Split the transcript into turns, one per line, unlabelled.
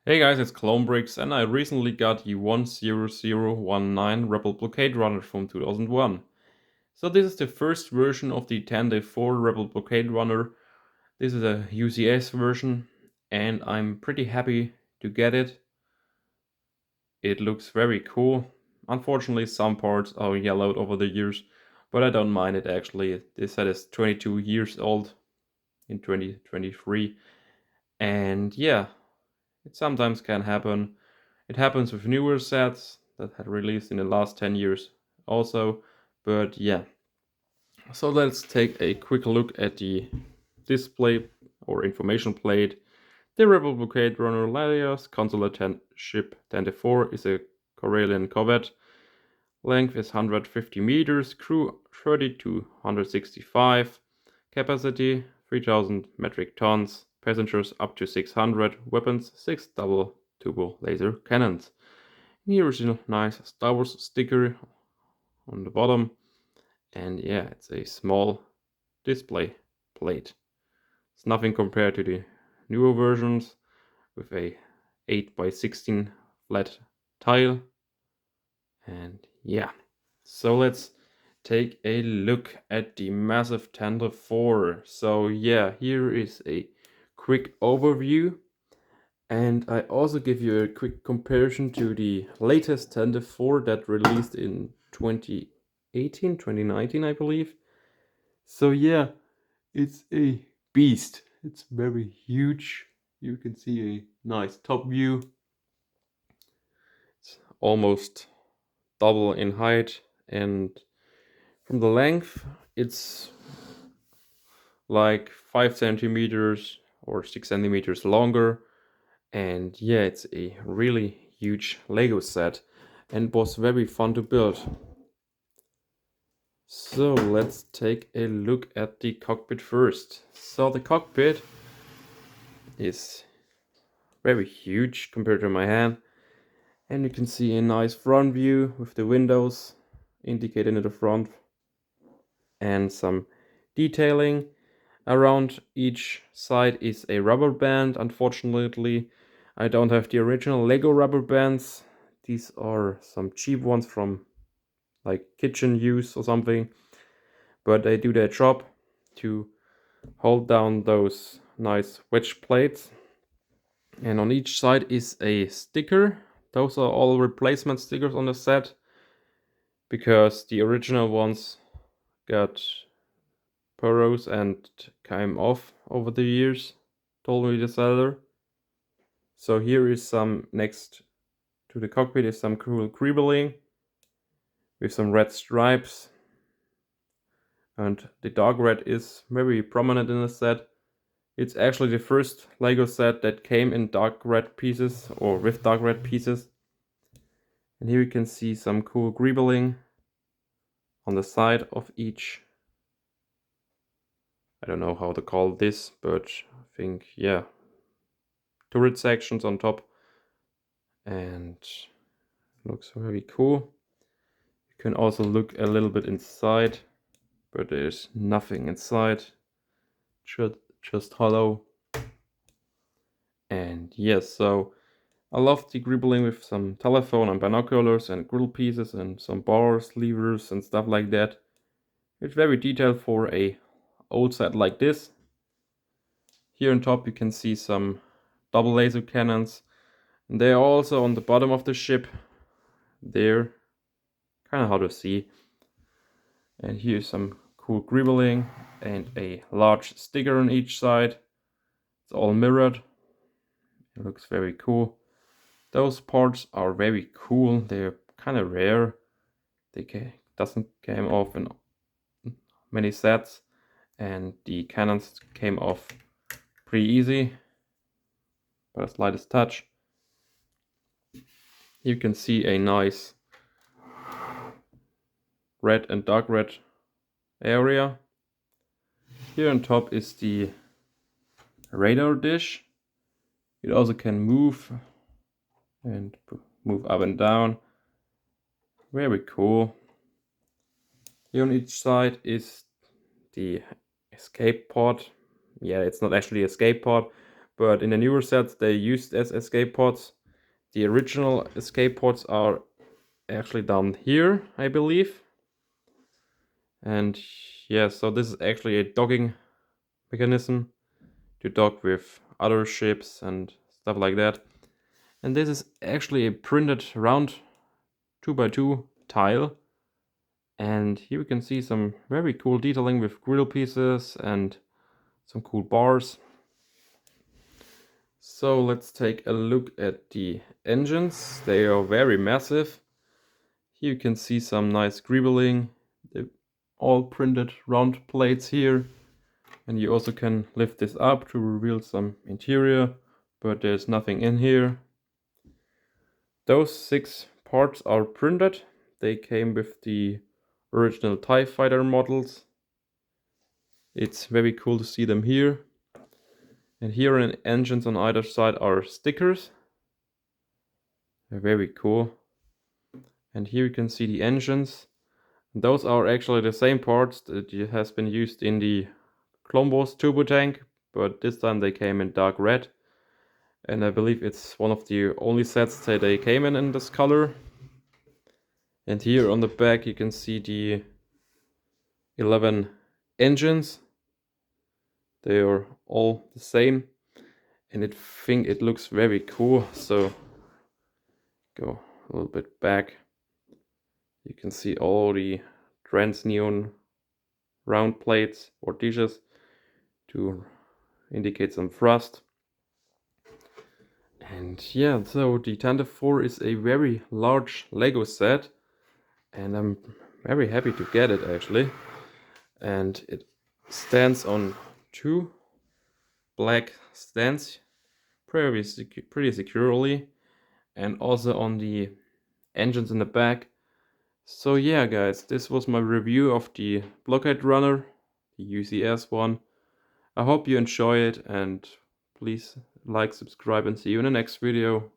Hey guys, it's Clonebricks and I recently got the 10019 Rebel Blockade Runner from 2001. So this is the first version of the Tantive 4 Rebel Blockade Runner. This is a UCS version and I'm pretty happy to get it. It looks very cool. Unfortunately some parts are yellowed over the years, but I don't mind it actually. This set is 22 years old in 2023 and yeah, it sometimes can happen. It happens with newer sets that had released in the last 10 years also, but yeah. So let's take a quick look at the display or information plate. The Rebel Blockade Runner Lalias Consular Ship 24 is a Corellian corvette. Length is 150 meters, crew 30 to 165, capacity 3000 metric tons, passengers up to 600, weapons 6 double turbo laser cannons. Here is a nice Star Wars sticker on the bottom, and yeah, it's a small display plate. It's nothing compared to the newer versions with a 8 by 16 flat tile. And yeah, so let's take a look at the massive Tantive 4. So yeah, here is a quick overview. And I also give you a quick comparison to the latest Tantive 4 that released in 2018, 2019, I believe. So yeah, it's a beast. It's very huge. You can see a nice top view. It's almost double in height, and from the length, it's like 5 centimeters or 6 centimeters longer. And yeah, it's a really huge Lego set and was very fun to build. So let's take a look at the cockpit first. So the cockpit is very huge compared to my hand, and you can see a nice front view with the windows indicated in the front and some detailing. Around each side is a rubber band. Unfortunately, I don't have the original Lego rubber bands. These are some cheap ones from like kitchen use or something, but they do their job to hold down those nice wedge plates. And on each side is a sticker. Those are all replacement stickers on the set because the original ones got porous and came off over the years, told me the seller. So here is some, next to the cockpit is some cool greebling with some red stripes, and the dark red is very prominent in the set. It's actually the first Lego set that came in dark red pieces or with dark red pieces. And here you can see some cool greebling on the side of each. I don't know how to call this, but I think, yeah, turret sections on top. And looks very cool. You can also look a little bit inside, but there's nothing inside, just hollow. And yes, so I love the greebling with some telephone and binoculars and grill pieces and some bars, levers and stuff like that. It's very detailed for a old set like this. Here on top you can see some double laser cannons, and they're also on the bottom of the ship. They're kind of hard to see. And here's some cool greebling and a large sticker on each side. It's all mirrored. It looks very cool. Those parts are very cool. They're kind of rare. Doesn't came off in many sets, and the cannons came off pretty easy by the slightest touch. You can see a nice red and dark red area. Here on top is the radar dish. It also can move and move up and down. Very cool. Here on each side is the escape pod. Yeah, it's not actually escape pod, but in the newer sets they used as escape pods. The original escape pods are actually down here, I believe. And yeah, so this is actually a docking mechanism to dock with other ships and stuff like that. And this is actually a printed round 2x2 tile. And here we can see some very cool detailing with grill pieces and some cool bars. So let's take a look at the engines. They are very massive. Here you can see some nice greebling. They're all printed round plates here. And you also can lift this up to reveal some interior, but there's nothing in here. Those 6 parts are printed. They came with the original TIE Fighter models. It's very cool to see them here. And here in engines on either side are stickers. They're very cool. And here you can see the engines. Those are actually the same parts that has been used in the Clone Wars turbo tank, but this time they came in dark red. And I believe it's one of the only sets that they came in this color. And here on the back you can see the 11 engines. They are all the same, and I think it looks very cool. So go a little bit back. You can see all the trans neon round plates or dishes to indicate some thrust. And yeah, so the Tantive 4 is a very large Lego set, and I'm very happy to get it actually. And it stands on 2 black stands pretty securely, and also on the engines in the back. So yeah guys, this was my review of the Blockade Runner, the UCS one. I hope you enjoy it, and please like, subscribe, and see you in the next video.